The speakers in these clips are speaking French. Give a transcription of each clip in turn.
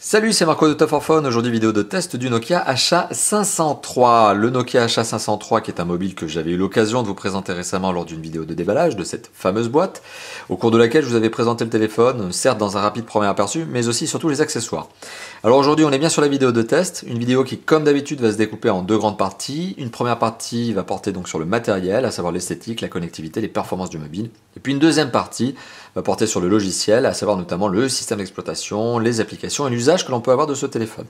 Salut, c'est Marco de Top for Phone. Aujourd'hui, vidéo de test du Nokia HA503. Le Nokia HA503 qui est un mobile que j'avais eu l'occasion de vous présenter récemment lors d'une vidéo de déballage de cette fameuse boîte, au cours de laquelle je vous avais présenté le téléphone, certes dans un rapide premier aperçu, mais aussi surtout les accessoires. Alors aujourd'hui, on est bien sur la vidéo de test, une vidéo qui, comme d'habitude, va se découper en deux grandes parties. Une première partie va porter donc sur le matériel, à savoir l'esthétique, la connectivité, les performances du mobile. Et puis une deuxième partie va porter sur le logiciel, à savoir notamment le système d'exploitation, les applications et l'usage que l'on peut avoir de ce téléphone.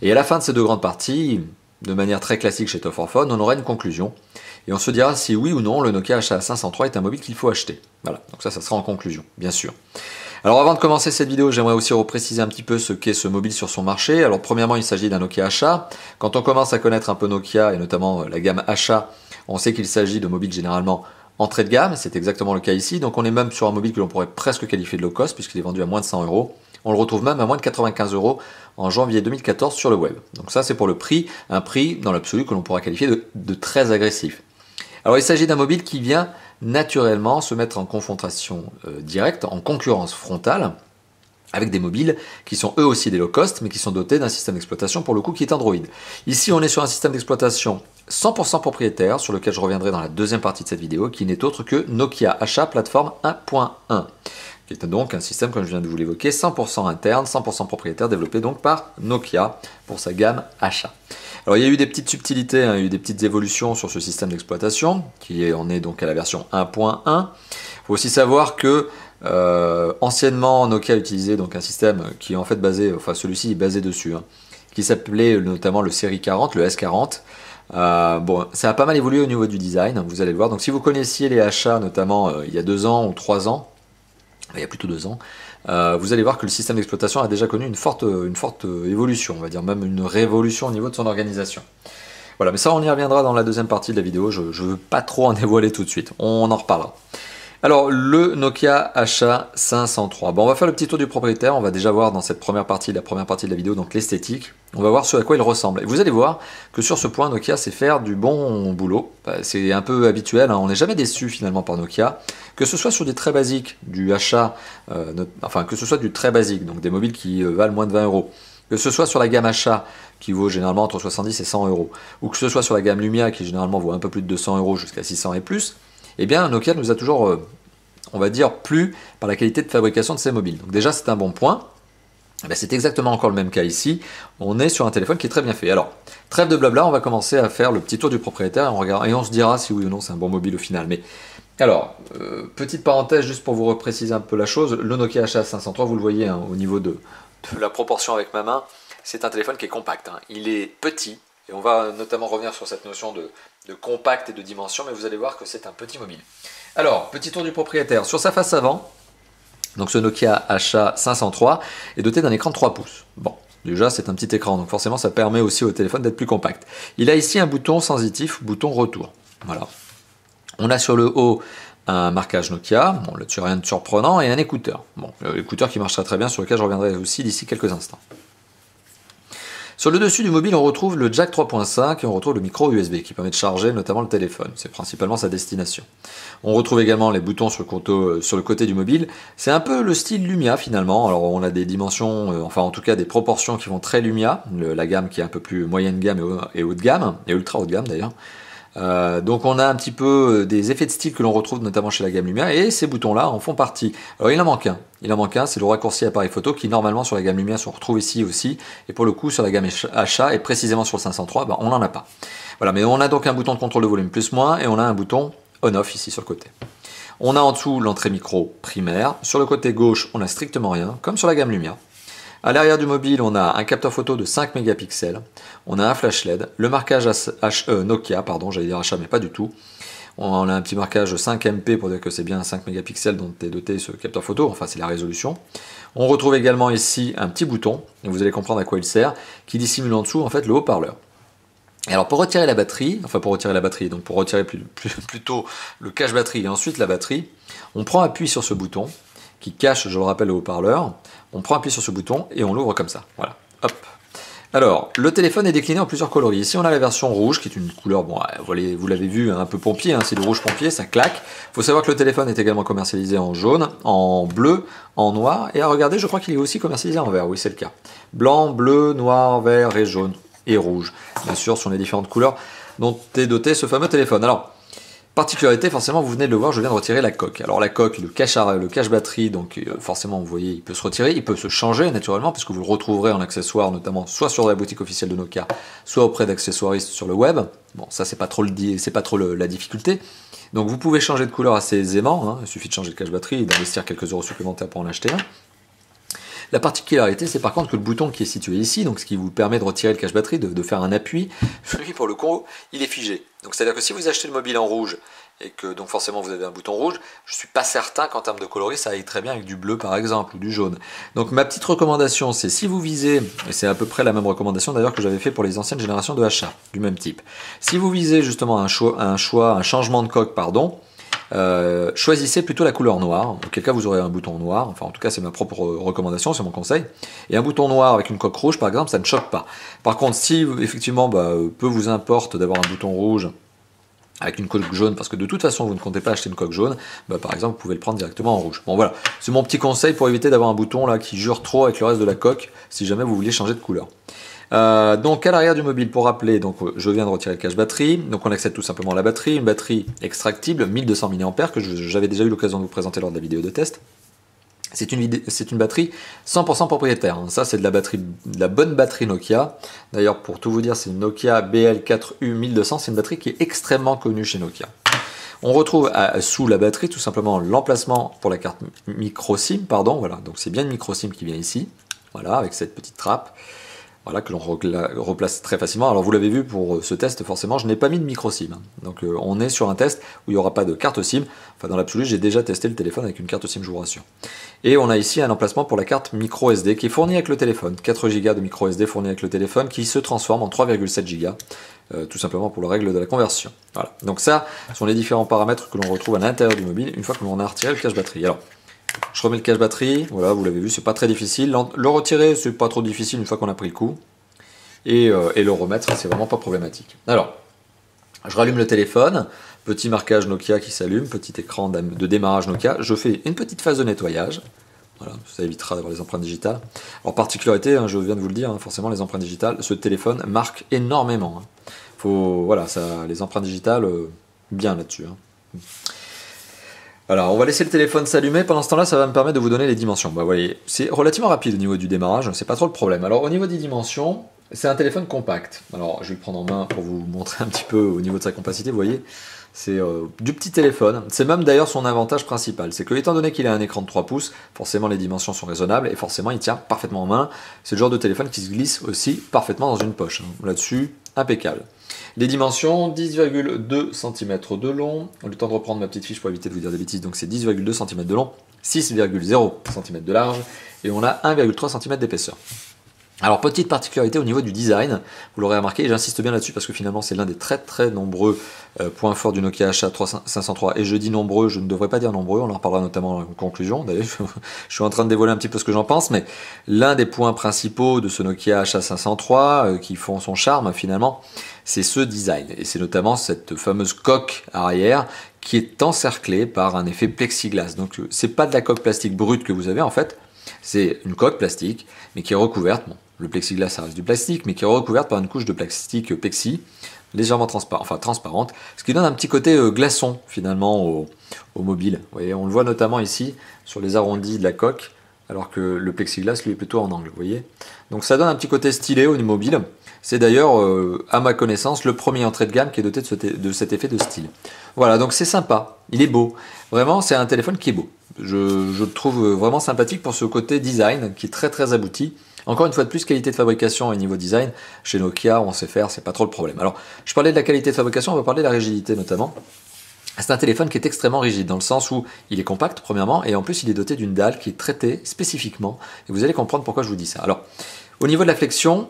Et à la fin de ces deux grandes parties, de manière très classique chez Top for Phone, on aura une conclusion. Et on se dira si oui ou non le Nokia HA503 est un mobile qu'il faut acheter. Voilà, donc ça sera en conclusion, bien sûr. Alors avant de commencer cette vidéo, j'aimerais aussi repréciser un petit peu ce qu'est ce mobile sur son marché. Alors premièrement, il s'agit d'un Nokia HA. Quand on commence à connaître un peu Nokia, et notamment la gamme HA, on sait qu'il s'agit de mobiles généralement entrée de gamme, c'est exactement le cas ici. Donc on est même sur un mobile que l'on pourrait presque qualifier de low cost, puisqu'il est vendu à moins de 100 €. On le retrouve même à moins de 95 € en janvier 2014 sur le web. Donc ça c'est pour le prix, un prix dans l'absolu que l'on pourra qualifier de très agressif. Alors il s'agit d'un mobile qui vient naturellement se mettre en confrontation directe, en concurrence frontale, avec des mobiles qui sont eux aussi des low cost, mais qui sont dotés d'un système d'exploitation pour le coup qui est Android. Ici on est sur un système d'exploitation 100% propriétaire, sur lequel je reviendrai dans la deuxième partie de cette vidéo, qui n'est autre que Nokia HA Platform 1.1, qui est donc un système, comme je viens de vous l'évoquer, 100% interne, 100% propriétaire, développé donc par Nokia pour sa gamme HA. Alors il y a eu des petites subtilités, il y a eu des petites évolutions sur ce système d'exploitation, on est donc à la version 1.1. Il faut aussi savoir que anciennement Nokia utilisait donc un système qui est en fait basé, enfin celui-ci est basé dessus, qui s'appelait notamment le série 40, le S40. Bon, ça a pas mal évolué au niveau du design, vous allez le voir. Donc si vous connaissiez les HA notamment il y a 2 ans ou 3 ans, il y a plutôt 2 ans, vous allez voir que le système d'exploitation a déjà connu une forte évolution, on va dire même une révolution au niveau de son organisation. Voilà, mais ça on y reviendra dans la deuxième partie de la vidéo, je ne veux pas trop en dévoiler tout de suite, on en reparlera. Alors, le Nokia HA503. Bon, on va faire le petit tour du propriétaire. On va déjà voir dans cette première partie de la vidéo, donc l'esthétique. On va voir ce à quoi il ressemble. Et vous allez voir que sur ce point, Nokia sait faire du bon boulot. C'est un peu habituel, on n'est jamais déçu finalement par Nokia. Que ce soit sur des très basiques, du HA, enfin que ce soit du très basique, donc des mobiles qui valent moins de 20 €. Que ce soit sur la gamme HA, qui vaut généralement entre 70 et 100 €. Ou que ce soit sur la gamme Lumia, qui généralement vaut un peu plus de 200 € jusqu'à 600 et plus. Eh bien, Nokia nous a toujours, on va dire, plu par la qualité de fabrication de ces mobiles. Donc déjà, c'est un bon point. C'est exactement encore le même cas ici. On est sur un téléphone qui est très bien fait. Alors, trêve de blabla, on va commencer à faire le petit tour du propriétaire et on se dira si oui ou non c'est un bon mobile au final. Mais alors, petite parenthèse juste pour vous repréciser un peu la chose, le Nokia HA503, vous le voyez au niveau de la proportion avec ma main, c'est un téléphone qui est compact. Il est petit. Et on va notamment revenir sur cette notion de compact et de dimension, mais vous allez voir que c'est un petit mobile. Alors, petit tour du propriétaire. Sur sa face avant, donc ce Nokia HA503 est doté d'un écran de 3 pouces. Bon, déjà c'est un petit écran, donc forcément ça permet aussi au téléphone d'être plus compact. Il a ici un bouton sensitif, bouton retour. Voilà. On a sur le haut un marquage Nokia, bon là-dessus rien de surprenant, et un écouteur. Bon, l'écouteur qui marchera très bien, sur lequel je reviendrai aussi d'ici quelques instants. Sur le dessus du mobile, on retrouve le jack 3.5 et on retrouve le micro USB qui permet de charger notamment le téléphone. C'est principalement sa destination. On retrouve également les boutons sur le côté du mobile. C'est un peu le style Lumia finalement. Alors on a des dimensions, enfin en tout cas des proportions qui vont très Lumia. La gamme qui est un peu plus moyenne gamme et haut de gamme, et ultra haut de gamme d'ailleurs. Donc on a un petit peu des effets de style que l'on retrouve notamment chez la gamme Lumia, et ces boutons là en font partie. Alors il en manque un, c'est le raccourci appareil photo qui normalement sur la gamme Lumia se retrouve ici aussi, et pour le coup sur la gamme HA et précisément sur le 503 on n'en a pas. Voilà, mais on a donc un bouton de contrôle de volume plus moins, et on a un bouton on-off ici sur le côté. On a en dessous l'entrée micro primaire, sur le côté gauche on n'a strictement rien, comme sur la gamme Lumia. À l'arrière du mobile, on a un capteur photo de 5 mégapixels, on a un flash LED, le marquage Nokia, pardon, j'allais dire HA, mais pas du tout. On a un petit marquage 5MP pour dire que c'est bien un 5 mégapixels dont est doté ce capteur photo, enfin c'est la résolution. On retrouve également ici un petit bouton, et vous allez comprendre à quoi il sert, qui dissimule en dessous en fait le haut-parleur. Et alors pour retirer la batterie, donc pour retirer plutôt le cache batterie et ensuite la batterie, on prend appui sur ce bouton, qui cache, je le rappelle, le haut-parleur. On prend appui sur ce bouton et on l'ouvre comme ça. Voilà. Hop. Alors, le téléphone est décliné en plusieurs coloris. Ici, on a la version rouge, qui est une couleur, bon, vous l'avez vu, un peu pompier, hein, c'est le rouge pompier, ça claque. Il faut savoir que le téléphone est également commercialisé en jaune, en bleu, en noir, et à regarder, je crois qu'il est aussi commercialisé en vert, oui, c'est le cas. Blanc, bleu, noir, vert et jaune, et rouge. Bien sûr, ce sont les différentes couleurs dont est doté ce fameux téléphone. Alors, particularité, forcément, vous venez de le voir, je viens de retirer la coque. Alors la coque, le cache batterie, donc forcément, vous voyez, il peut se retirer, il peut se changer naturellement, puisque vous le retrouverez en accessoire, notamment soit sur la boutique officielle de Nokia, soit auprès d'accessoiristes sur le web. Bon, ça, c'est pas trop la difficulté. Donc vous pouvez changer de couleur assez aisément, hein. Il suffit de changer le cache batterie et d'investir quelques euros supplémentaires pour en acheter un. La particularité, c'est par contre que le bouton qui est situé ici, donc ce qui vous permet de retirer le cache batterie, de faire un appui, lui pour le coup, il est figé. Donc c'est-à-dire que si vous achetez le mobile en rouge, et que donc forcément vous avez un bouton rouge, je ne suis pas certain qu'en termes de coloris, ça aille très bien avec du bleu par exemple, ou du jaune. Donc ma petite recommandation, c'est si vous visez, et c'est à peu près la même recommandation d'ailleurs que j'avais fait pour les anciennes générations de HA, du même type. Si vous visez justement un changement de coque, pardon, choisissez plutôt la couleur noire, auquel cas vous aurez un bouton noir, enfin en tout cas c'est ma propre recommandation, c'est mon conseil, et un bouton noir avec une coque rouge par exemple, ça ne choque pas. Par contre si effectivement peu vous importe d'avoir un bouton rouge avec une coque jaune, parce que de toute façon vous ne comptez pas acheter une coque jaune, par exemple vous pouvez le prendre directement en rouge. Bon voilà, c'est mon petit conseil pour éviter d'avoir un bouton là qui jure trop avec le reste de la coque, si jamais vous vouliez changer de couleur. Donc à l'arrière du mobile, pour rappeler, donc je viens de retirer le cache batterie, donc on accède tout simplement la batterie, une batterie extractible 1200 mAh que j'avais déjà eu l'occasion de vous présenter lors de la vidéo de test. C'est une batterie 100% propriétaire, ça c'est de la bonne batterie Nokia. D'ailleurs pour tout vous dire, c'est une Nokia BL4U1200, c'est une batterie qui est extrêmement connue chez Nokia. On retrouve sous la batterie tout simplement l'emplacement pour la carte micro SIM, voilà, donc c'est bien une micro SIM qui vient ici, voilà, avec cette petite trappe. Voilà, que l'on replace très facilement. Alors vous l'avez vu pour ce test, forcément, je n'ai pas mis de micro SIM. Donc on est sur un test où il n'y aura pas de carte SIM. Enfin, dans l'absolu, j'ai déjà testé le téléphone avec une carte SIM, je vous rassure. Et on a ici un emplacement pour la carte micro SD qui est fournie avec le téléphone. 4 Go de micro SD fourni avec le téléphone qui se transforme en 3,7 Go. Tout simplement pour la règle de la conversion. Voilà. Donc ça, ce sont les différents paramètres que l'on retrouve à l'intérieur du mobile une fois que l'on a retiré le cache batterie. Alors, je remets le cache batterie, voilà, vous l'avez vu, c'est pas très difficile. Le retirer, c'est pas trop difficile une fois qu'on a pris le coup. Et le remettre, c'est vraiment pas problématique. Alors, je rallume le téléphone, petit marquage Nokia qui s'allume, petit écran de démarrage Nokia. Je fais une petite phase de nettoyage. Voilà, ça évitera d'avoir les empreintes digitales. Alors, particularité, hein, je viens de vous le dire, hein, forcément, les empreintes digitales, ce téléphone marque énormément. Hein. Voilà, les empreintes digitales, bien là-dessus. Hein. Alors, on va laisser le téléphone s'allumer. Pendant ce temps-là, ça va me permettre de vous donner les dimensions. Vous voyez, c'est relativement rapide au niveau du démarrage, c'est pas trop le problème. Alors, au niveau des dimensions, c'est un téléphone compact. Alors, je vais le prendre en main pour vous montrer un petit peu au niveau de sa compacité. Vous voyez, c'est du petit téléphone. C'est même d'ailleurs son avantage principal. C'est que, étant donné qu'il a un écran de 3 pouces, forcément les dimensions sont raisonnables et forcément il tient parfaitement en main. C'est le genre de téléphone qui se glisse aussi parfaitement dans une poche. Là-dessus, impeccable. Les dimensions, 10,2 cm de long. Le temps de reprendre ma petite fiche pour éviter de vous dire des bêtises. Donc c'est 10,2 cm de long, 6,0 cm de large et on a 1,3 cm d'épaisseur. Alors petite particularité au niveau du design, vous l'aurez remarqué, et j'insiste bien là-dessus parce que finalement c'est l'un des très nombreux points forts du Nokia HA503, et je dis nombreux, je ne devrais pas dire nombreux, on en reparlera notamment en conclusion, d'ailleurs je suis en train de dévoiler un petit peu ce que j'en pense, mais l'un des points principaux de ce Nokia HA503 qui font son charme finalement, c'est ce design, et c'est notamment cette fameuse coque arrière qui est encerclée par un effet plexiglas. Donc c'est pas de la coque plastique brute que vous avez en fait, c'est une coque plastique, mais qui est recouverte, bon, le plexiglas ça reste du plastique, mais qui est recouverte par une couche de plastique pexi, légèrement transparente, ce qui donne un petit côté glaçon finalement au mobile. Vous voyez, on le voit notamment ici sur les arrondis de la coque, alors que le plexiglas lui est plutôt en angle, vous voyez. Donc ça donne un petit côté stylé au mobile. C'est d'ailleurs, à ma connaissance, le premier entrée de gamme qui est doté de cet effet de style. Voilà, donc c'est sympa, il est beau. Vraiment, c'est un téléphone qui est beau. Je le trouve vraiment sympathique pour ce côté design qui est très abouti. Encore une fois de plus, qualité de fabrication et niveau design, chez Nokia, on sait faire, c'est pas trop le problème. Alors, je parlais de la qualité de fabrication, on va parler de la rigidité notamment. C'est un téléphone qui est extrêmement rigide, dans le sens où il est compact, premièrement, et en plus il est doté d'une dalle qui est traitée spécifiquement, et vous allez comprendre pourquoi je vous dis ça. Alors, au niveau de la flexion,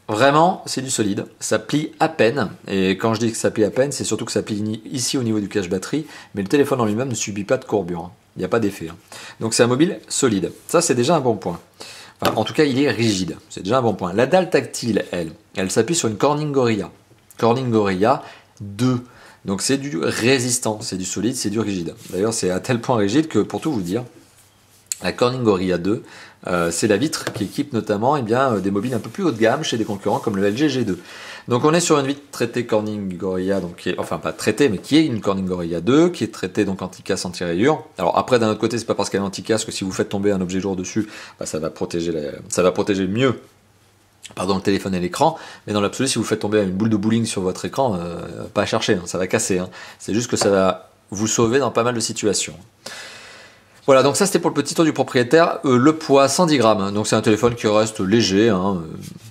vraiment, c'est du solide, ça plie à peine, et quand je dis que ça plie à peine, c'est surtout que ça plie ici au niveau du cache batterie, mais le téléphone en lui-même ne subit pas de courbure, il n'y a pas d'effet. Donc c'est un mobile solide, ça c'est déjà un bon point. Enfin, en tout cas, il est rigide. C'est déjà un bon point. La dalle tactile, elle s'appuie sur une Corning Gorilla. Corning Gorilla 2. Donc c'est du résistant, c'est du solide, c'est du rigide. D'ailleurs, c'est à tel point rigide que, pour tout vous dire, la Corning Gorilla 2, c'est la vitre qui équipe notamment des mobiles un peu plus haut de gamme chez des concurrents comme le LG G2. Donc on est sur une vitre traitée Corning Gorilla, donc enfin pas traitée, mais qui est une Corning Gorilla 2, qui est traitée donc anti-casse, anti-rayure. Alors après, d'un autre côté, c'est pas parce qu'elle est anti-casse que si vous faites tomber un objet lourd dessus, bah, ça va protéger mieux. Pardon, le téléphone et l'écran, mais dans l'absolu, si vous faites tomber une boule de bowling sur votre écran, pas à chercher, hein, ça va casser. Hein. C'est juste que ça va vous sauver dans pas mal de situations. Voilà, donc ça c'était pour le petit tour du propriétaire. Le poids, 110 grammes, donc c'est un téléphone qui reste léger. Hein.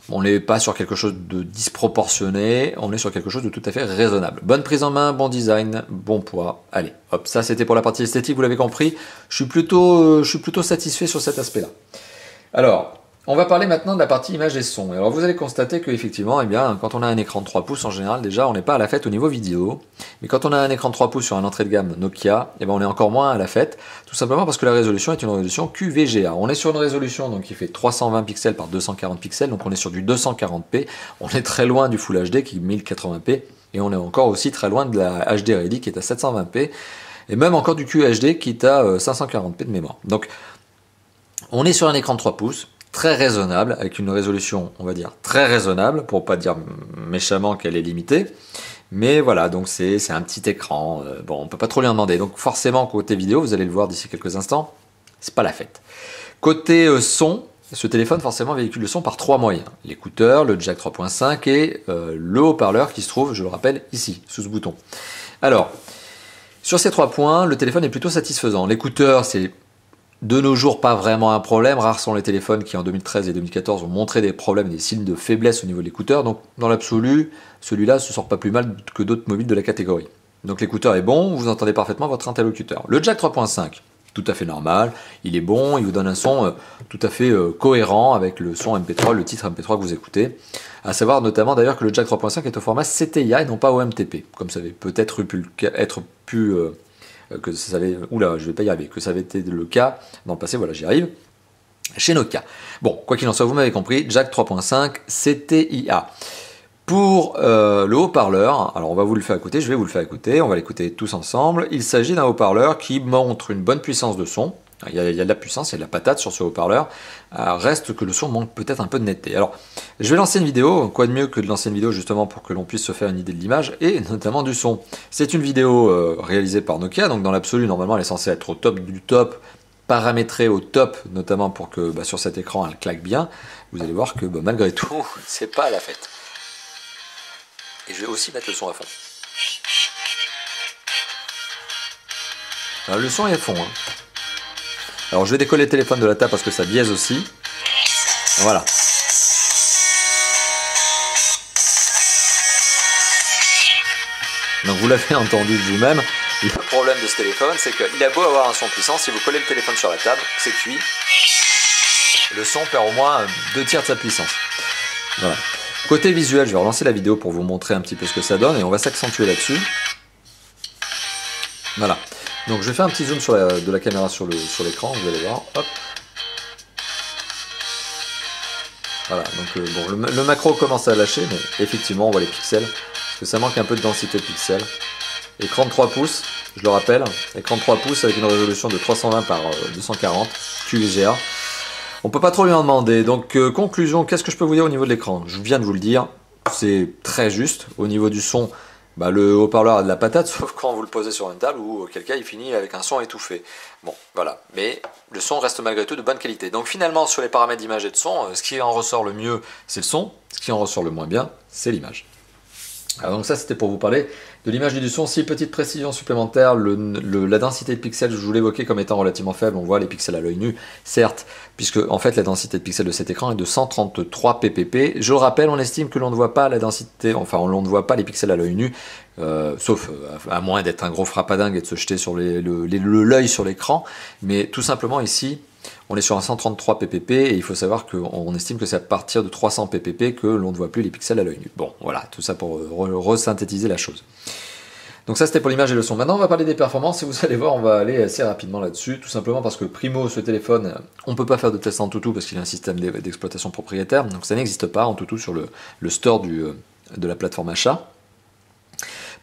On n'est pas sur quelque chose de disproportionné, on est sur quelque chose de tout à fait raisonnable. Bonne prise en main, bon design, bon poids. Allez, hop, ça c'était pour la partie esthétique, vous l'avez compris. Je suis plutôt satisfait sur cet aspect-là. Alors, on va parler maintenant de la partie image et son. Alors vous allez constater qu'effectivement, quand on a un écran de 3 pouces en général, déjà on n'est pas à la fête au niveau vidéo. Mais quand on a un écran de 3 pouces sur un entrée de gamme Nokia, on est encore moins à la fête. Tout simplement parce que la résolution est une résolution QVGA. On est sur une résolution donc, qui fait 320 pixels par 240 pixels, donc on est sur du 240p. On est très loin du Full HD qui est 1080p. Et on est encore aussi très loin de la HD Ready qui est à 720p. Et même encore du QHD qui est à 540p de mémoire. Donc on est sur un écran de 3 pouces. Très raisonnable, avec une résolution, on va dire, très raisonnable, pour pas dire méchamment qu'elle est limitée. Mais voilà, donc c'est un petit écran. Bon, on peut pas trop lui en demander. Donc forcément, côté vidéo, vous allez le voir d'ici quelques instants, c'est pas la fête. Côté son, ce téléphone forcément véhicule le son par 3 moyens. L'écouteur, le jack 3.5 et le haut-parleur qui se trouve, je le rappelle, ici, sous ce bouton. Alors, sur ces 3 points, le téléphone est plutôt satisfaisant. L'écouteur, c'est de nos jours, pas vraiment un problème. Rares sont les téléphones qui, en 2013 et 2014, ont montré des problèmes, des signes de faiblesse au niveau de l'écouteur. Donc, dans l'absolu, celui-là se sort pas plus mal que d'autres mobiles de la catégorie. Donc, l'écouteur est bon, vous entendez parfaitement votre interlocuteur. Le jack 3.5, tout à fait normal, il est bon, il vous donne un son tout à fait cohérent avec le son MP3, le titre MP3 que vous écoutez. À savoir notamment d'ailleurs que le jack 3.5 est au format CTIA et non pas OMTP, comme ça avait peut-être que ça avait, oula, je vais pas y arriver, que ça avait été le cas dans le passé, voilà, j'y arrive, chez Nokia. Bon, quoi qu'il en soit, vous m'avez compris, jack 3.5, CTIA. Pour le haut-parleur, alors on va vous le faire écouter, je vais vous le faire écouter, on va l'écouter tous ensemble. Il s'agit d'un haut-parleur qui montre une bonne puissance de son. Il y a de la puissance, il y a de la patate sur ce haut-parleur. Reste que le son manque peut-être un peu de netteté. Alors, je vais lancer une vidéo. Quoi de mieux que de lancer une vidéo justement pour que l'on puisse se faire une idée de l'image et notamment du son. C'est une vidéo réalisée par Nokia, donc dans l'absolu, normalement, elle est censée être au top du top, paramétrée au top, notamment pour que sur cet écran, elle claque bien. Vous allez voir que malgré tout, c'est pas à la fête. Et je vais aussi mettre le son à fond. Alors, le son est à fond, hein. Alors je vais décoller le téléphone de la table parce que ça biaise aussi. Voilà. Donc vous l'avez entendu vous-même. Le problème de ce téléphone, c'est qu'il a beau avoir un son puissant, si vous collez le téléphone sur la table, c'est cuit. Le son perd au moins 2/3 de sa puissance. Voilà. Côté visuel, je vais relancer la vidéo pour vous montrer un petit peu ce que ça donne et on va s'accentuer là-dessus. Voilà. Donc je vais faire un petit zoom de la caméra sur l'écran, vous allez voir, hop. Voilà, donc le macro commence à lâcher, mais effectivement on voit les pixels, parce que ça manque un peu de densité de pixels. Écran de 3 pouces, je le rappelle, écran de 3 pouces avec une résolution de 320 par 240, QVGA. On peut pas trop lui en demander, donc conclusion, qu'est-ce que je peux vous dire au niveau de l'écran? Je viens de vous le dire, c'est très juste, au niveau du son, le haut-parleur a de la patate, sauf quand vous le posez sur une table ou auquel cas il finit avec un son étouffé. Bon, voilà. Mais le son reste malgré tout de bonne qualité. Donc finalement, sur les paramètres d'image et de son, ce qui en ressort le mieux, c'est le son. Ce qui en ressort le moins bien, c'est l'image. Alors donc ça, c'était pour vous parler de l'image et du son. Si petite précision supplémentaire, la densité de pixels, je vous l'évoquais comme étant relativement faible. On voit les pixels à l'œil nu, certes, puisque en fait la densité de pixels de cet écran est de 133 ppp. Je le rappelle, on estime que l'on ne voit pas la densité, enfin on ne voit pas les pixels à l'œil nu, sauf à moins d'être un gros frappadingue et de se jeter sur l'œil sur l'écran. Mais tout simplement ici, on est sur un 133 ppp et il faut savoir qu'on estime que c'est à partir de 300 ppp que l'on ne voit plus les pixels à l'œil nu. Bon, voilà, tout ça pour resynthétiser la chose. Donc ça c'était pour l'image et le son. Maintenant on va parler des performances et vous allez voir on va aller assez rapidement là-dessus, tout simplement parce que primo ce téléphone, on ne peut pas faire de test en Antutu parce qu'il a un système d'exploitation propriétaire, donc ça n'existe pas en Antutu sur le store de la plateforme achat.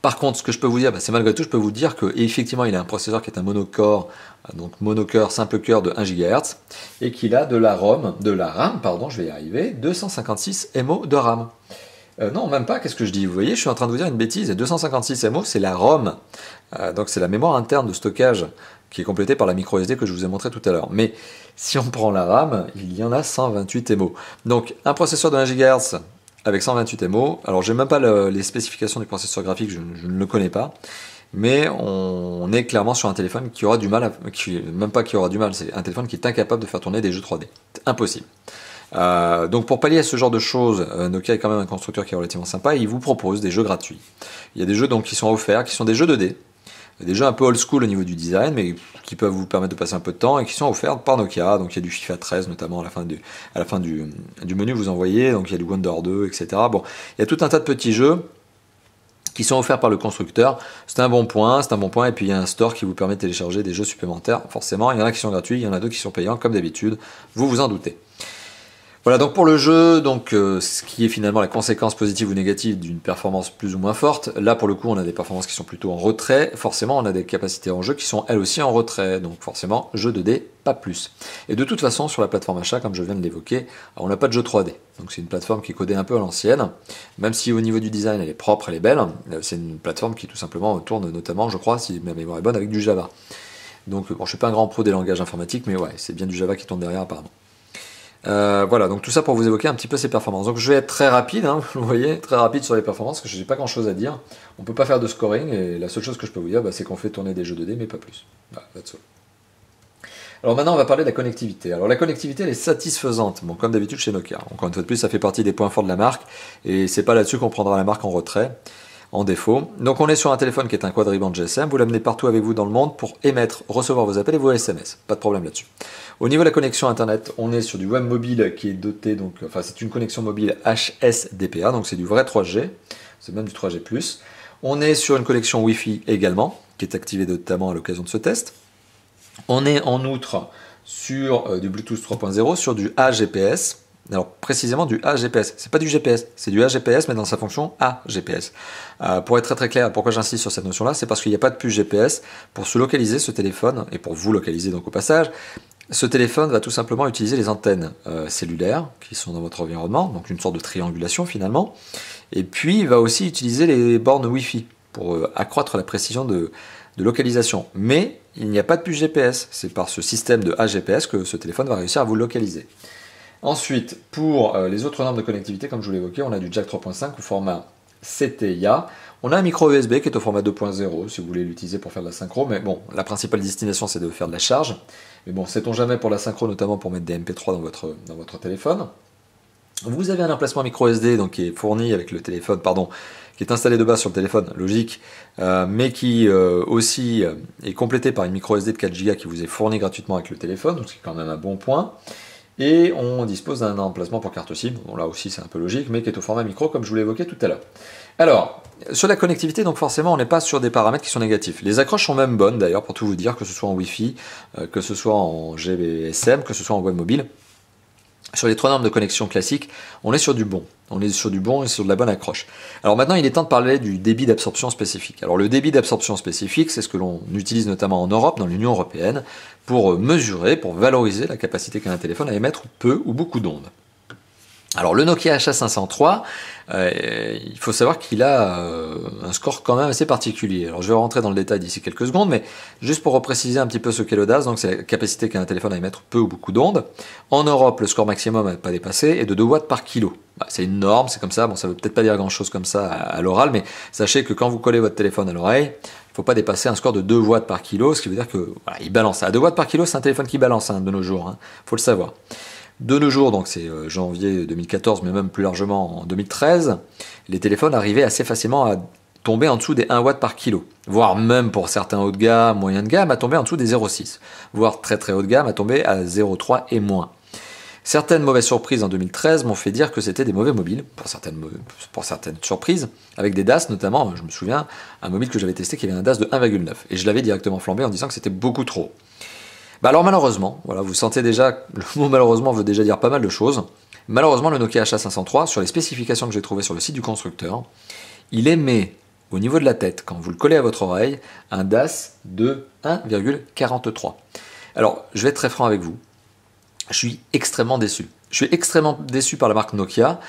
Par contre, ce que je peux vous dire, c'est malgré tout, je peux vous dire que effectivement, il a un processeur qui est un monocore, donc monocœur, simple cœur de 1 GHz, et qu'il a de la RAM, je vais y arriver, 256 MO de RAM. Non, même pas, qu'est-ce que je dis? Vous voyez, je suis en train de vous dire une bêtise, et 256 MO, c'est la ROM, donc c'est la mémoire interne de stockage qui est complétée par la micro SD que je vous ai montré tout à l'heure. Mais si on prend la RAM, il y en a 128 MO. Donc, un processeur de 1 GHz, avec 128 MO, alors j'ai même pas les spécifications du processeur graphique, je ne le connais pas, mais on est clairement sur un téléphone qui aura du mal, même pas qui aura du mal, c'est un téléphone qui est incapable de faire tourner des jeux 3D. C'est impossible. Donc pour pallier à ce genre de choses, Nokia est quand même un constructeur qui est relativement sympa et il vous propose des jeux gratuits. Il y a des jeux donc qui sont offerts, qui sont des jeux 2D, des jeux un peu old school au niveau du design, mais qui peuvent vous permettre de passer un peu de temps et qui sont offerts par Nokia. Donc il y a du FIFA 13 notamment à la fin du menu vous envoyez, donc il y a du Wonder 2, etc. Bon, il y a tout un tas de petits jeux qui sont offerts par le constructeur. C'est un bon point, et puis il y a un store qui vous permet de télécharger des jeux supplémentaires. Forcément, il y en a qui sont gratuits, il y en a d'autres qui sont payants, comme d'habitude, vous vous en doutez. Voilà donc pour le jeu, ce qui est finalement la conséquence positive ou négative d'une performance plus ou moins forte. Là pour le coup on a des performances qui sont plutôt en retrait, forcément on a des capacités en jeu qui sont elles aussi en retrait, donc forcément jeu 2D, pas plus. Et de toute façon sur la plateforme achat, comme je viens de l'évoquer, on n'a pas de jeu 3D. Donc c'est une plateforme qui est codée un peu à l'ancienne, même si au niveau du design elle est propre, elle est belle, c'est une plateforme qui tout simplement tourne notamment, je crois, si ma mémoire est bonne, avec du Java. Donc bon, je suis pas un grand pro des langages informatiques, mais ouais, c'est bien du Java qui tourne derrière apparemment. Voilà, donc tout ça pour vous évoquer un petit peu ces performances. Donc je vais être très rapide, hein, vous voyez, très rapide sur les performances, parce que je n'ai pas grand chose à dire. On ne peut pas faire de scoring, et la seule chose que je peux vous dire, c'est qu'on fait tourner des jeux 2D, mais pas plus. Voilà, that's all. Alors maintenant, on va parler de la connectivité. Alors la connectivité, elle est satisfaisante, bon, comme d'habitude chez Nokia. Encore une fois de plus, ça fait partie des points forts de la marque, et c'est pas là-dessus qu'on prendra la marque en retrait. En défaut. Donc on est sur un téléphone qui est un quadriband GSM, vous l'amenez partout avec vous dans le monde pour émettre, recevoir vos appels et vos SMS. Pas de problème là-dessus. Au niveau de la connexion internet, on est sur du web mobile qui est doté, c'est une connexion mobile HSDPA, donc c'est du vrai 3G, c'est même du 3G+. On est sur une connexion Wi-Fi également, qui est activée notamment à l'occasion de ce test. On est en outre sur du Bluetooth 3.0, sur du AGPS. Alors précisément du AGPS, c'est pas du GPS, c'est du AGPS mais dans sa fonction AGPS. Pour être très très clair, pourquoi j'insiste sur cette notion là, c'est parce qu'il n'y a pas de puce GPS pour se localiser ce téléphone, et pour vous localiser donc au passage, ce téléphone va tout simplement utiliser les antennes cellulaires qui sont dans votre environnement, donc une sorte de triangulation finalement, et puis il va aussi utiliser les bornes Wi-Fi pour accroître la précision de localisation. Mais il n'y a pas de puce GPS, c'est par ce système de AGPS que ce téléphone va réussir à vous localiser. Ensuite, pour les autres normes de connectivité, comme je vous l'évoquais, on a du jack 3.5 au format CTIA. On a un micro USB qui est au format 2.0 si vous voulez l'utiliser pour faire de la synchro, mais bon, la principale destination c'est de faire de la charge. Mais bon, sait-on jamais pour la synchro, notamment pour mettre des MP3 dans votre téléphone. Vous avez un emplacement micro SD donc, qui est fourni avec le téléphone, qui est installé de base sur le téléphone, logique, mais qui aussi est complété par une micro SD de 4 Go qui vous est fourni gratuitement avec le téléphone, donc c'est quand même un bon point. Et on dispose d'un emplacement pour carte SIM, bon là aussi c'est un peu logique, mais qui est au format micro comme je vous l'ai évoqué tout à l'heure. Alors, sur la connectivité, donc forcément on n'est pas sur des paramètres qui sont négatifs. Les accroches sont même bonnes d'ailleurs, pour tout vous dire, que ce soit en Wi-Fi, que ce soit en GSM, que ce soit en web mobile. Sur les trois normes de connexion classiques, on est sur du bon. On est sur du bon et sur de la bonne accroche. Alors maintenant, il est temps de parler du débit d'absorption spécifique. Alors le débit d'absorption spécifique, c'est ce que l'on utilise notamment en Europe, dans l'Union européenne, pour mesurer, pour valoriser la capacité qu'a un téléphone à émettre peu ou beaucoup d'ondes. Alors le Nokia HA503, il faut savoir qu'il a un score quand même assez particulier. Alors je vais rentrer dans le détail d'ici quelques secondes, mais juste pour repréciser un petit peu ce qu'est le DAS, donc c'est la capacité qu'a un téléphone à émettre peu ou beaucoup d'ondes. En Europe, le score maximum à pas dépasser est de 2 watts par kilo. C'est une norme, c'est comme ça, bon ça veut peut-être pas dire grand chose comme ça à l'oral, mais sachez que quand vous collez votre téléphone à l'oreille, il ne faut pas dépasser un score de 2 watts par kilo, ce qui veut dire que voilà, il balance. À 2 watts par kilo, c'est un téléphone qui balance de nos jours, faut le savoir. De nos jours, donc c'est janvier 2014, mais même plus largement en 2013, les téléphones arrivaient assez facilement à tomber en dessous des 1 watt par kilo, voire même pour certains haut de gamme, moyen de gamme, à tomber en dessous des 0,6, voire très très haut de gamme, à tomber à 0,3 et moins. Certaines mauvaises surprises en 2013 m'ont fait dire que c'était des mauvais mobiles, pour certaines surprises, avec des DAS notamment, je me souviens, un mobile que j'avais testé qui avait un DAS de 1,9, et je l'avais directement flambé en disant que c'était beaucoup trop. Bah alors malheureusement, voilà, vous sentez déjà, le mot malheureusement veut déjà dire pas mal de choses, malheureusement le Nokia HA503, sur les spécifications que j'ai trouvées sur le site du constructeur, il émet au niveau de la tête, quand vous le collez à votre oreille, un DAS de 1,43. Alors, je vais être très franc avec vous, je suis extrêmement déçu. Je suis extrêmement déçu par la marque Nokia,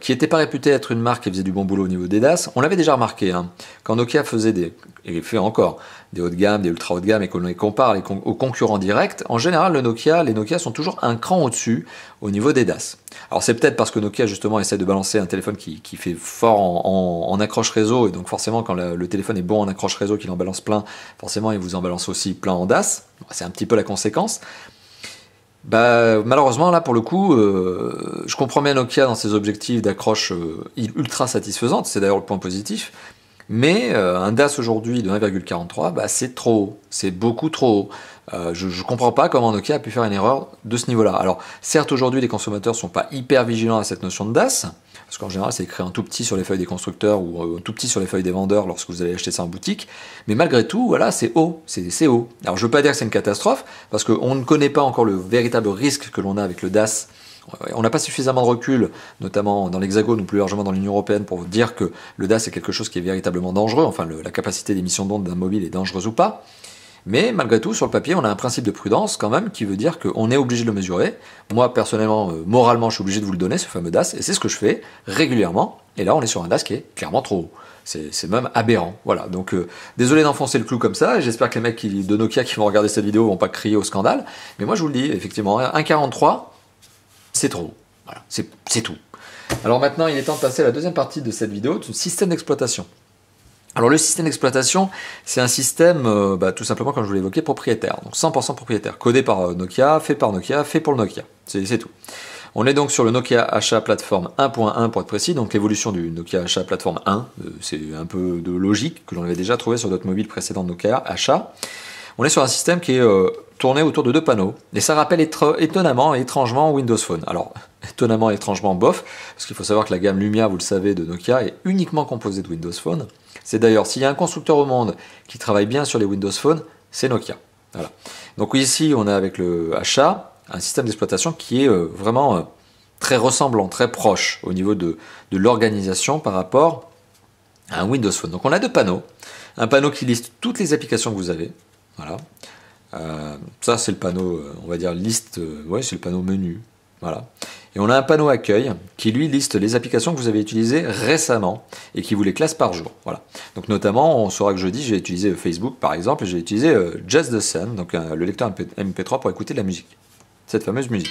qui n'était pas réputée être une marque qui faisait du bon boulot au niveau des DAS. On l'avait déjà remarqué, hein, quand Nokia faisait et fait encore, des hauts de gamme, des ultra hauts de gamme, et qu'on les compare aux concurrents directs, en général, les Nokia sont toujours un cran au-dessus au niveau des DAS. Alors c'est peut-être parce que Nokia justement essaie de balancer un téléphone qui fait fort en accroche réseau, et donc forcément quand le téléphone est bon en accroche réseau, qu'il en balance plein, forcément il vous en balance aussi plein en DAS. C'est un petit peu la conséquence. Bah, malheureusement, là, pour le coup, je comprends bien Nokia dans ses objectifs d'accroche ultra satisfaisante, c'est d'ailleurs le point positif, mais un DAS aujourd'hui de 1,43, bah, c'est trop haut, c'est beaucoup trop haut. Je ne comprends pas comment Nokia a pu faire une erreur de ce niveau-là. Alors, certes, aujourd'hui, les consommateurs ne sont pas hyper vigilants à cette notion de DAS, parce qu'en général, c'est écrit un tout petit sur les feuilles des constructeurs ou un tout petit sur les feuilles des vendeurs lorsque vous allez acheter ça en boutique. Mais malgré tout, voilà, c'est haut, c'est haut. Alors, je ne veux pas dire que c'est une catastrophe, parce qu'on ne connaît pas encore le véritable risque que l'on a avec le DAS. On n'a pas suffisamment de recul, notamment dans l'Hexagone ou plus largement dans l'Union européenne, pour dire que le DAS est quelque chose qui est véritablement dangereux. Enfin, la capacité d'émission d'onde d'un mobile est dangereuse ou pas. Mais malgré tout, sur le papier, on a un principe de prudence quand même qui veut dire qu'on est obligé de le mesurer. Moi, personnellement, moralement, je suis obligé de vous le donner, ce fameux DAS, et c'est ce que je fais régulièrement. Et là, on est sur un DAS qui est clairement trop haut. C'est même aberrant. Voilà. Donc, désolé d'enfoncer le clou comme ça, et j'espère que les mecs de Nokia qui vont regarder cette vidéo vont pas crier au scandale. Mais moi, je vous le dis, effectivement, 1,43, c'est trop haut. Voilà. C'est tout. Alors maintenant, il est temps de passer à la deuxième partie de cette vidéo, du système d'exploitation. Alors le système d'exploitation, c'est un système, tout simplement, comme je vous l'ai évoqué, propriétaire. Donc 100% propriétaire, codé par Nokia, fait pour le Nokia. C'est tout. On est donc sur le Nokia HA Platform 1.1 pour être précis, donc l'évolution du Nokia HA Platform 1. C'est un peu de logique que l'on avait déjà trouvé sur d'autres mobiles précédents de Nokia HA. On est sur un système qui est tourné autour de deux panneaux. Et ça rappelle étonnamment et étrangement Windows Phone. Alors, étonnamment et étrangement bof, parce qu'il faut savoir que la gamme Lumia, vous le savez, de Nokia est uniquement composée de Windows Phone. C'est d'ailleurs, s'il y a un constructeur au monde qui travaille bien sur les Windows Phone, c'est Nokia. Voilà. Donc ici, on est avec le HA, un système d'exploitation qui est vraiment très ressemblant, très proche au niveau de l'organisation par rapport à un Windows Phone. Donc on a deux panneaux. Un panneau qui liste toutes les applications que vous avez. Voilà. Ça, c'est le panneau, on va dire liste, c'est le panneau menu. Voilà. Et on a un panneau accueil qui lui liste les applications que vous avez utilisées récemment et qui vous les classe par jour. Voilà. Donc notamment, on saura que jeudi, j'ai utilisé Facebook par exemple, et j'ai utilisé Just the Sun, donc le lecteur MP3 pour écouter de la musique. Cette fameuse musique.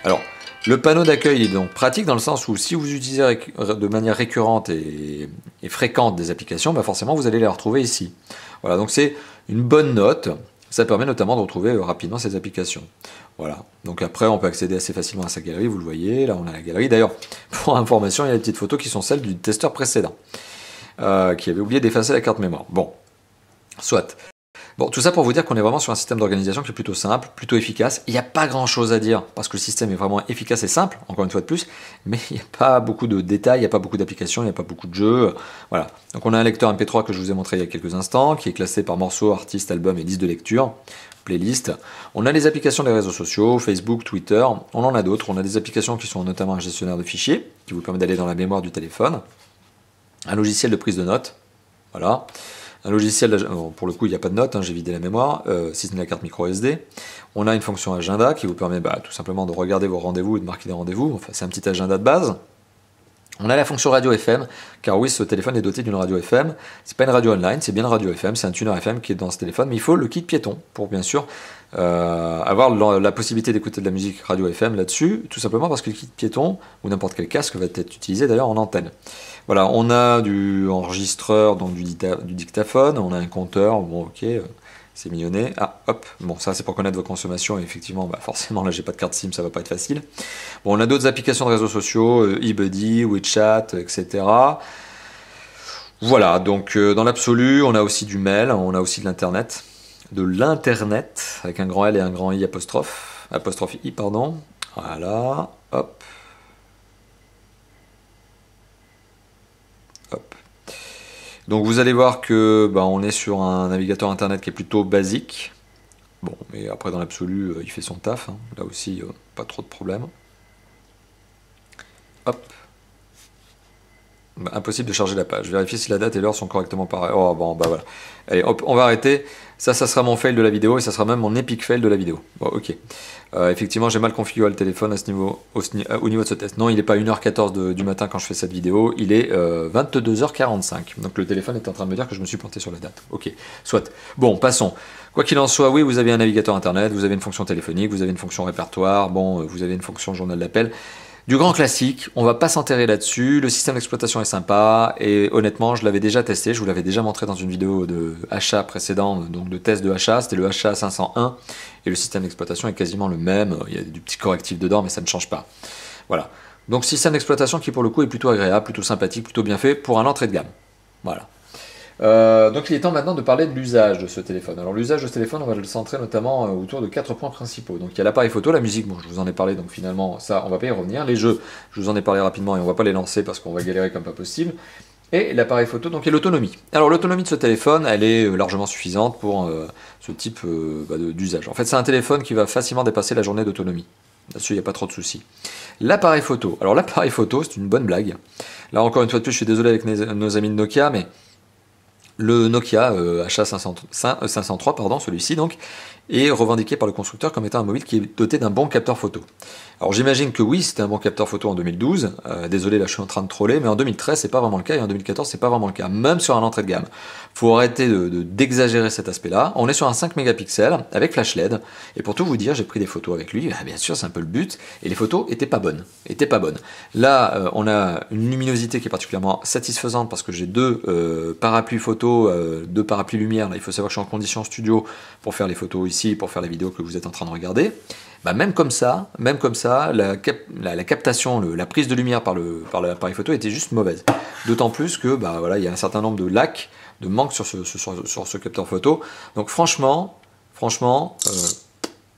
Alors, le panneau d'accueil est donc pratique dans le sens où si vous utilisez de manière récurrente et fréquente des applications, bah forcément vous allez les retrouver ici. Voilà, donc c'est une bonne note. Ça permet notamment de retrouver rapidement ces applications. Voilà. Donc après, on peut accéder assez facilement à sa galerie, vous le voyez. Là, on a la galerie. D'ailleurs, pour information, il y a les petites photos qui sont celles du testeur précédent, qui avait oublié d'effacer la carte mémoire. Bon, soit. Bon, tout ça pour vous dire qu'on est vraiment sur un système d'organisation qui est plutôt simple, plutôt efficace. Il n'y a pas grand chose à dire, parce que le système est vraiment efficace et simple, encore une fois de plus, mais il n'y a pas beaucoup de détails, il n'y a pas beaucoup d'applications, il n'y a pas beaucoup de jeux. Voilà. Donc on a un lecteur MP3 que je vous ai montré il y a quelques instants, qui est classé par morceaux, artistes, albums et liste de lecture, playlist. On a les applications des réseaux sociaux, Facebook, Twitter, on en a d'autres. On a des applications qui sont notamment un gestionnaire de fichiers, qui vous permet d'aller dans la mémoire du téléphone, un logiciel de prise de notes, voilà. Un logiciel, pour le coup il n'y a pas de notes, hein, j'ai vidé la mémoire, si ce n'est la carte micro SD. On a une fonction agenda qui vous permet tout simplement de regarder vos rendez-vous et de marquer des rendez-vous, enfin c'est un petit agenda de base. On a la fonction radio FM, car oui, ce téléphone est doté d'une radio FM. C'est pas une radio online, c'est bien une radio FM, c'est un tuner FM qui est dans ce téléphone, mais il faut le kit piéton pour bien sûr avoir la possibilité d'écouter de la musique radio FM là-dessus, tout simplement parce que le kit piéton, ou n'importe quel casque, va être utilisé d'ailleurs en antenne. Voilà, on a du enregistreur, donc du dictaphone, on a un compteur, bon ok, c'est mignonné. Ah, hop, bon ça c'est pour connaître vos consommations, et effectivement, forcément là j'ai pas de carte SIM, ça va pas être facile. Bon, on a d'autres applications de réseaux sociaux, eBuddy, WeChat, etc. Voilà, donc dans l'absolu, on a aussi du mail, on a aussi de l'internet, avec un grand L et un grand I apostrophe. apostrophe I, pardon. Voilà, hop. Hop. Donc vous allez voir que on est sur un navigateur internet qui est plutôt basique. Bon, mais après dans l'absolu, il fait son taf. Hein. Là aussi, pas trop de problème. Hop. Impossible de charger la page. Vérifiez si la date et l'heure sont correctement pareilles. Oh bon, bah voilà. Allez, hop, on va arrêter. Ça sera mon fail de la vidéo et ça sera même mon épique fail de la vidéo. Bon, ok. Effectivement, j'ai mal configuré le téléphone à ce niveau, au niveau de ce test. Non, il n'est pas 1h14 du matin quand je fais cette vidéo. Il est 22h45. Donc le téléphone est en train de me dire que je me suis planté sur la date. Ok, soit. Bon, passons. Quoi qu'il en soit, oui, vous avez un navigateur internet, vous avez une fonction téléphonique, vous avez une fonction répertoire, bon, vous avez une fonction journal d'appel. Du grand classique, on va pas s'enterrer là-dessus, le système d'exploitation est sympa, et honnêtement, je l'avais déjà testé, je vous l'avais déjà montré dans une vidéo de achat précédent, donc de test de achat, c'était le achat 501, et le système d'exploitation est quasiment le même, il y a du petit correctif dedans, mais ça ne change pas. Voilà. Donc système d'exploitation qui pour le coup est plutôt agréable, plutôt sympathique, plutôt bien fait pour un entrée de gamme. Voilà. Donc il est temps maintenant de parler de l'usage de ce téléphone. Alors l'usage de ce téléphone, on va le centrer notamment autour de 4 points principaux. Donc il y a l'appareil photo, la musique, bon je vous en ai parlé, donc finalement ça on va pas y revenir. Les jeux, je vous en ai parlé rapidement et on va pas les lancer parce qu'on va galérer comme pas possible. Et l'appareil photo, donc et l'autonomie. Alors l'autonomie de ce téléphone, elle est largement suffisante pour ce type d'usage. En fait c'est un téléphone qui va facilement dépasser la journée d'autonomie. Là-dessus il n'y a pas trop de soucis. L'appareil photo. Alors l'appareil photo, c'est une bonne blague. Là encore une fois de plus, je suis désolé avec nos amis de Nokia, mais le Nokia HA503, pardon, celui-ci donc, est revendiqué par le constructeur comme étant un mobile qui est doté d'un bon capteur photo. Alors j'imagine que oui, c'était un bon capteur photo en 2012, désolé là je suis en train de troller, mais en 2013 c'est pas vraiment le cas, et en 2014 c'est pas vraiment le cas, même sur un entrée de gamme. Faut arrêter d'exagérer cet aspect-là. On est sur un 5 mégapixels avec flash LED, et pour tout vous dire, j'ai pris des photos avec lui, bien sûr c'est un peu le but, et les photos étaient pas bonnes. Là, on a une luminosité qui est particulièrement satisfaisante parce que j'ai deux parapluies photo, deux parapluies lumière. Là, il faut savoir que je suis en condition studio pour faire les photos ici, pour faire la vidéo que vous êtes en train de regarder. Même comme ça, la captation, la prise de lumière par l'appareil photo était juste mauvaise. D'autant plus que voilà, il y a un certain nombre de lacs, de manques sur ce capteur photo. Donc franchement,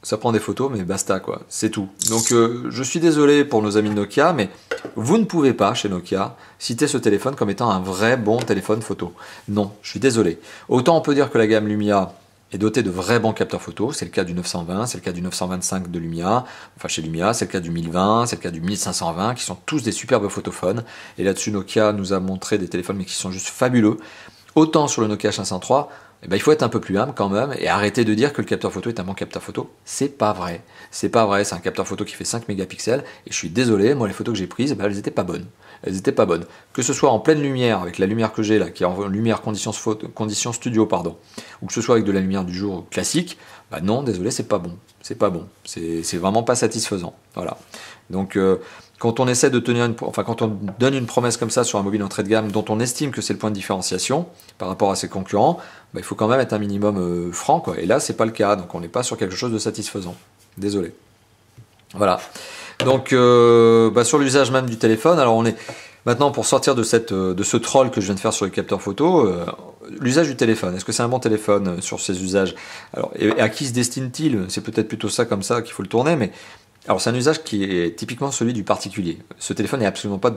ça prend des photos, mais basta quoi, c'est tout. Donc je suis désolé pour nos amis de Nokia, mais vous ne pouvez pas, chez Nokia, citer ce téléphone comme étant un vrai bon téléphone photo. Non, je suis désolé. Autant on peut dire que la gamme Lumia est dotée de vrais bons capteurs photo, c'est le cas du 920, c'est le cas du 925 de Lumia, enfin chez Lumia, c'est le cas du 1020, c'est le cas du 1520, qui sont tous des superbes photophones. Et là-dessus, Nokia nous a montré des téléphones, mais qui sont juste fabuleux. Autant sur le Nokia H503, il faut être un peu plus humble quand même et arrêter de dire que le capteur photo est un bon capteur photo. C'est pas vrai. C'est pas vrai, c'est un capteur photo qui fait 5 mégapixels et je suis désolé, moi les photos que j'ai prises, elles étaient pas bonnes. Elles étaient pas bonnes. Que ce soit en pleine lumière, avec la lumière que j'ai là, qui est en lumière condition studio, pardon, ou que ce soit avec de la lumière du jour classique, non, désolé, c'est pas bon. C'est pas bon. C'est vraiment pas satisfaisant. Voilà. Donc quand on essaie de quand on donne une promesse comme ça sur un mobile entrée de gamme dont on estime que c'est le point de différenciation par rapport à ses concurrents, il faut quand même être un minimum franc, quoi. Et là, c'est pas le cas, donc on n'est pas sur quelque chose de satisfaisant. Désolé. Voilà. Donc sur l'usage même du téléphone, alors on est maintenant pour sortir de ce troll que je viens de faire sur les capteurs photo, l'usage du téléphone. Est-ce que c'est un bon téléphone sur ces usages? Alors, et à qui se destine-t-il? C'est peut-être plutôt ça comme ça qu'il faut le tourner, mais alors c'est un usage qui est typiquement celui du particulier. Ce téléphone n'est absolument pas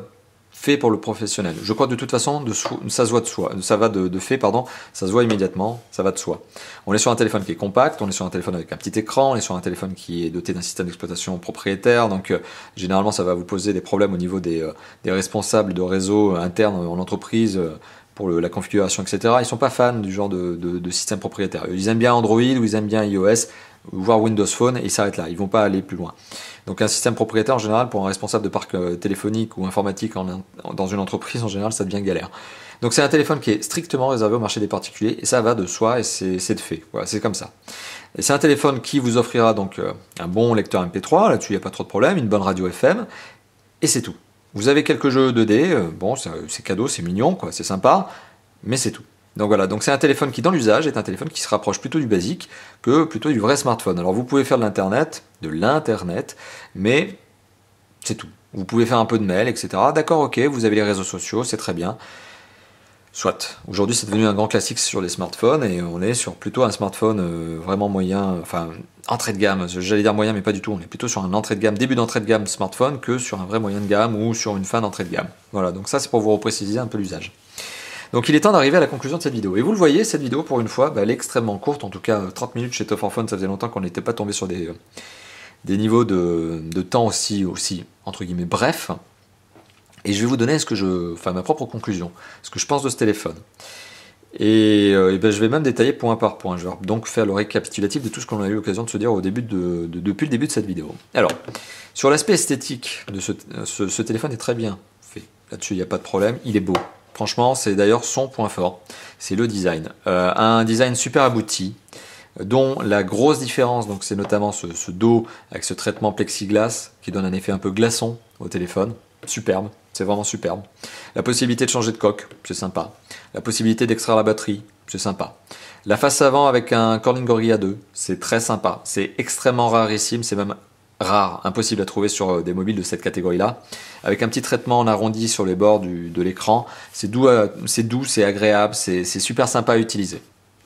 fait pour le professionnel. Je crois de toute façon, ça se voit de soi. Ça va de fait, pardon, ça se voit immédiatement, ça va de soi. On est sur un téléphone qui est compact, on est sur un téléphone avec un petit écran, on est sur un téléphone qui est doté d'un système d'exploitation propriétaire, donc généralement ça va vous poser des problèmes au niveau des responsables de réseau internes en entreprise, pour la configuration, etc. Ils sont pas fans du genre de système propriétaire. Ils aiment bien Android ou ils aiment bien iOS, voire Windows Phone, et ils s'arrêtent là. Ils vont pas aller plus loin. Donc un système propriétaire, en général, pour un responsable de parc téléphonique ou informatique dans une entreprise, en général, ça devient galère. Donc c'est un téléphone qui est strictement réservé au marché des particuliers, et ça va de soi, et c'est de fait. Voilà, c'est comme ça. Et c'est un téléphone qui vous offrira donc un bon lecteur MP3, là-dessus il n'y a pas trop de problème, une bonne radio FM, et c'est tout. Vous avez quelques jeux 2D, bon, c'est cadeau, c'est mignon, quoi, c'est sympa, mais c'est tout. Donc voilà, donc c'est un téléphone qui dans l'usage est un téléphone qui se rapproche plutôt du basique que plutôt du vrai smartphone. Alors vous pouvez faire de l'internet, mais c'est tout. Vous pouvez faire un peu de mail, etc. D'accord, ok, vous avez les réseaux sociaux, c'est très bien. Soit. Aujourd'hui, c'est devenu un grand classique sur les smartphones et on est sur plutôt un smartphone vraiment moyen, enfin entrée de gamme. J'allais dire moyen, mais pas du tout. On est plutôt sur un entrée de gamme, début d'entrée de gamme smartphone que sur un vrai moyen de gamme ou sur une fin d'entrée de gamme. Voilà, donc ça c'est pour vous repréciser un peu l'usage. Donc il est temps d'arriver à la conclusion de cette vidéo. Et vous le voyez, cette vidéo pour une fois, elle est extrêmement courte. En tout cas, 30 minutes chez Top 4 Phone, ça faisait longtemps qu'on n'était pas tombé sur des niveaux de temps aussi, entre guillemets, bref. Et je vais vous donner ma propre conclusion, ce que je pense de ce téléphone. Et je vais même détailler point par point. Je vais donc faire le récapitulatif de tout ce qu'on a eu l'occasion de se dire depuis le début de cette vidéo. Alors, sur l'aspect esthétique de ce téléphone est très bien fait. Là-dessus, il n'y a pas de problème. Il est beau. Franchement, c'est d'ailleurs son point fort. C'est le design. Un design super abouti, dont la grosse différence, donc c'est notamment ce dos avec ce traitement plexiglas qui donne un effet un peu glaçon au téléphone. Superbe, c'est vraiment superbe. La possibilité de changer de coque, c'est sympa. La possibilité d'extraire la batterie, c'est sympa. La face avant avec un Corning Gorilla 2, c'est très sympa. C'est extrêmement rarissime, c'est même rare, impossible à trouver sur des mobiles de cette catégorie-là. Avec un petit traitement en arrondi sur les bords de l'écran, c'est doux, c'est agréable, c'est super sympa à utiliser.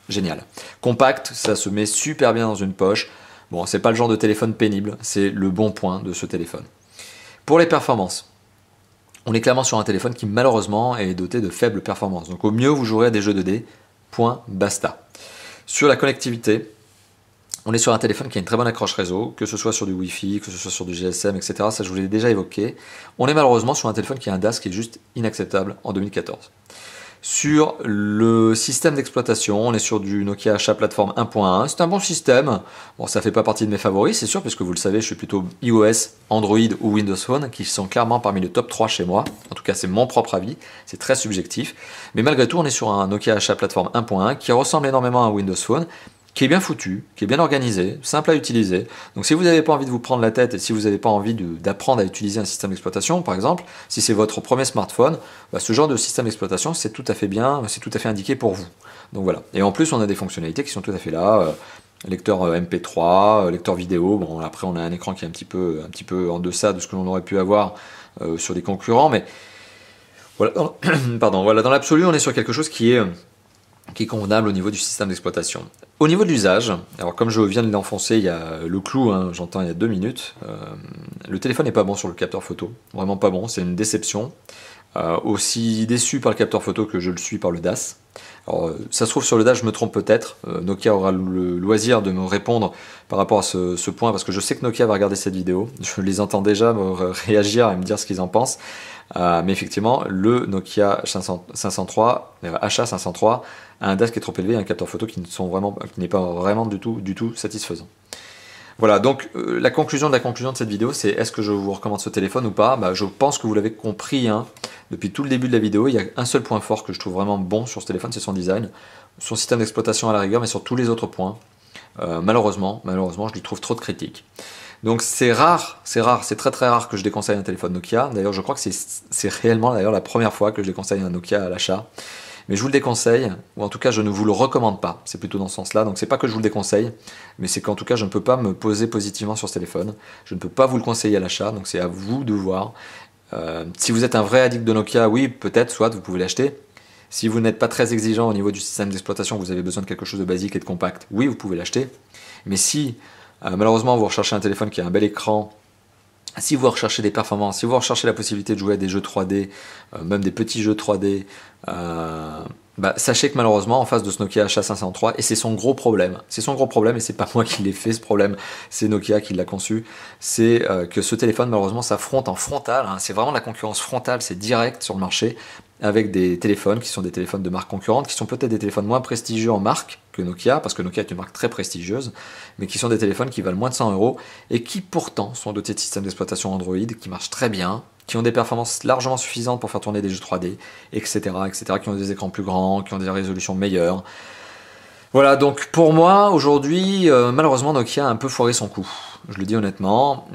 Génial. Compact, ça se met super bien dans une poche. Bon, c'est pas le genre de téléphone pénible, c'est le bon point de ce téléphone. Pour les performances, on est clairement sur un téléphone qui malheureusement est doté de faibles performances. Donc au mieux vous jouerez à des jeux 2D, point, basta. Sur la connectivité, on est sur un téléphone qui a une très bonne accroche réseau, que ce soit sur du Wi-Fi, que ce soit sur du GSM, etc. Ça je vous l'ai déjà évoqué. On est malheureusement sur un téléphone qui a un DAS qui est juste inacceptable en 2014. Sur le système d'exploitation, on est sur du Nokia Asha plateforme 1.1. C'est un bon système. Bon, ça fait pas partie de mes favoris, c'est sûr, puisque vous le savez, je suis plutôt iOS, Android ou Windows Phone, qui sont clairement parmi les top 3 chez moi. En tout cas, c'est mon propre avis. C'est très subjectif. Mais malgré tout, on est sur un Nokia Asha plateforme 1.1 qui ressemble énormément à un Windows Phone, qui est bien foutu, qui est bien organisé, simple à utiliser. Donc si vous n'avez pas envie de vous prendre la tête et si vous n'avez pas envie d'apprendre à utiliser un système d'exploitation, par exemple, si c'est votre premier smartphone, ce genre de système d'exploitation, c'est tout à fait bien, c'est tout à fait indiqué pour vous. Donc voilà. Et en plus, on a des fonctionnalités qui sont tout à fait là. Lecteur MP3, lecteur vidéo. Bon, après, on a un écran qui est un petit peu en deçà de ce que l'on aurait pu avoir sur des concurrents, mais voilà. Pardon. Voilà, dans l'absolu, on est sur quelque chose qui est convenable au niveau du système d'exploitation. Au niveau de l'usage, alors comme je viens de l'enfoncer, il y a le clou, j'entends il y a 2 minutes, le téléphone n'est pas bon sur le capteur photo, vraiment pas bon, c'est une déception. Aussi déçu par le capteur photo que je le suis par le DAS. Alors, ça se trouve sur le DAS, je me trompe peut-être, Nokia aura le loisir de me répondre par rapport à ce point, parce que je sais que Nokia va regarder cette vidéo, je les entends déjà me réagir et me dire ce qu'ils en pensent. Mais effectivement, le Nokia 503, HA503 a un DAS qui est trop élevé et un capteur photo qui n'est pas vraiment du tout satisfaisant. Voilà, donc la conclusion de cette vidéo, c'est est-ce que je vous recommande ce téléphone ou pas? Je pense que vous l'avez compris, depuis tout le début de la vidéo, il y a un seul point fort que je trouve vraiment bon sur ce téléphone, c'est son design, son système d'exploitation à la rigueur, mais sur tous les autres points, malheureusement, je lui trouve trop de critiques. Donc c'est très très rare que je déconseille un téléphone Nokia. D'ailleurs, je crois que c'est réellement la première fois que je déconseille un Nokia à l'achat. Mais je vous le déconseille, ou en tout cas je ne vous le recommande pas. C'est plutôt dans ce sens-là. Donc c'est pas que je vous le déconseille, mais c'est qu'en tout cas je ne peux pas me poser positivement sur ce téléphone. Je ne peux pas vous le conseiller à l'achat, donc c'est à vous de voir. Si vous êtes un vrai addict de Nokia, oui, peut-être, soit vous pouvez l'acheter. Si vous n'êtes pas très exigeant au niveau du système d'exploitation, vous avez besoin de quelque chose de basique et de compact, oui, vous pouvez l'acheter. Mais si malheureusement vous recherchez un téléphone qui a un bel écran, si vous recherchez des performances, si vous recherchez la possibilité de jouer à des jeux 3D, même des petits jeux 3D, sachez que malheureusement en face de ce Nokia HA503, et c'est son gros problème, et c'est pas moi qui l'ai fait ce problème, c'est Nokia qui l'a conçu, c'est que ce téléphone malheureusement s'affronte en frontal, c'est vraiment de la concurrence frontale, c'est direct sur le marché, avec des téléphones qui sont des téléphones de marque concurrente, qui sont peut-être des téléphones moins prestigieux en marque que Nokia, parce que Nokia est une marque très prestigieuse, mais qui sont des téléphones qui valent moins de 100 € et qui pourtant sont dotés de systèmes d'exploitation Android qui marchent très bien, qui ont des performances largement suffisantes pour faire tourner des jeux 3D, etc., qui ont des écrans plus grands, qui ont des résolutions meilleures. Voilà, donc pour moi, aujourd'hui, malheureusement, Nokia a un peu foiré son coup. Je le dis honnêtement.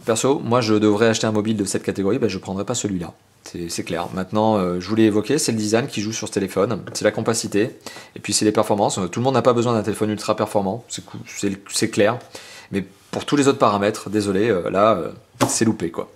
Perso, moi, je devrais acheter un mobile de cette catégorie, je ne prendrais pas celui-là. C'est clair. Maintenant, je vous l'ai évoqué, c'est le design qui joue sur ce téléphone, c'est la compacité, et puis c'est les performances. Tout le monde n'a pas besoin d'un téléphone ultra performant, c'est clair. Mais pour tous les autres paramètres, désolé, là, c'est loupé, quoi.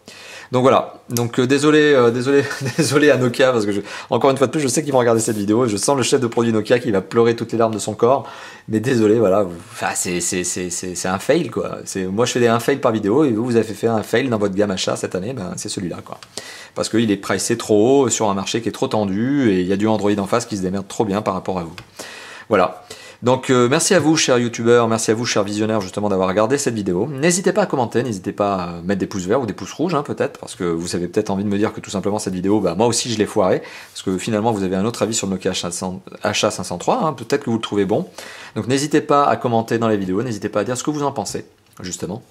Donc voilà, donc désolé à Nokia, parce que encore une fois de plus, je sais qu'ils vont regarder cette vidéo, je sens le chef de produit Nokia qui va pleurer toutes les larmes de son corps, mais désolé, voilà, enfin, c'est un fail, quoi. Moi je fais un fail par vidéo, et vous avez fait un fail dans votre gamme achat cette année, ben, c'est celui-là, quoi. Parce qu'il est pricé trop haut sur un marché qui est trop tendu, et il y a du Android en face qui se démerde trop bien par rapport à vous. Voilà. Donc merci à vous chers youtubeurs, merci à vous chers visionnaires justement d'avoir regardé cette vidéo. N'hésitez pas à commenter, n'hésitez pas à mettre des pouces verts ou des pouces rouges hein, peut-être, parce que vous avez peut-être envie de me dire que tout simplement cette vidéo, bah, moi aussi je l'ai foiré, parce que finalement vous avez un autre avis sur le Nokia HA503, hein, peut-être que vous le trouvez bon. Donc n'hésitez pas à commenter dans les vidéos, n'hésitez pas à dire ce que vous en pensez, justement.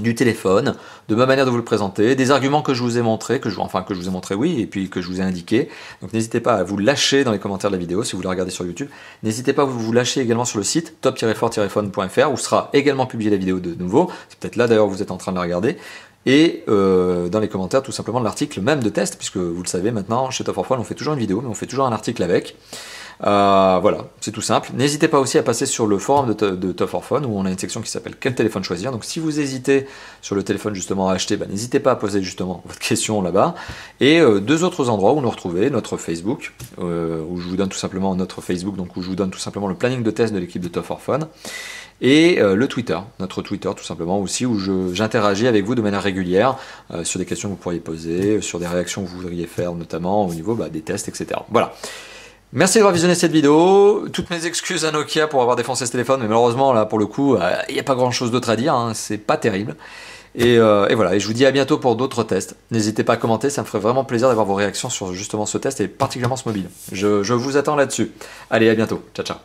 Du téléphone, de ma manière de vous le présenter, des arguments que je vous ai montrés, que je vous ai montré oui, et puis que je vous ai indiqué. Donc n'hésitez pas à vous lâcher dans les commentaires de la vidéo si vous la regardez sur YouTube. N'hésitez pas à vous lâcher également sur le site top-fort-phone.fr où sera également publiée la vidéo de nouveau. C'est peut-être là d'ailleurs où vous êtes en train de la regarder. Et dans les commentaires tout simplement de l'article même de test, puisque vous le savez maintenant, chez Top 4 Phone on fait toujours une vidéo, mais on fait toujours un article avec. Voilà, c'est tout simple. N'hésitez pas aussi à passer sur le forum de Top 4 Phone où on a une section qui s'appelle quel téléphone choisir. Donc si vous hésitez sur le téléphone justement à acheter, bah, n'hésitez pas à poser justement votre question là-bas. Et deux autres endroits où nous retrouver notre Facebook, où je vous donne tout simplement notre Facebook, donc où je vous donne tout simplement le planning de test de l'équipe de Top 4 Phone. Et le Twitter, notre Twitter tout simplement aussi, où j'interagis avec vous de manière régulière sur des questions que vous pourriez poser, sur des réactions que vous voudriez faire notamment au niveau des tests, etc. Voilà. Merci d'avoir visionné cette vidéo. Toutes mes excuses à Nokia pour avoir défoncé ce téléphone, mais malheureusement là pour le coup, il n'y a pas grand chose d'autre à dire, hein, c'est pas terrible. Et voilà, et je vous dis à bientôt pour d'autres tests. N'hésitez pas à commenter, ça me ferait vraiment plaisir d'avoir vos réactions sur justement ce test et particulièrement ce mobile. Je vous attends là-dessus. Allez, à bientôt. Ciao, ciao.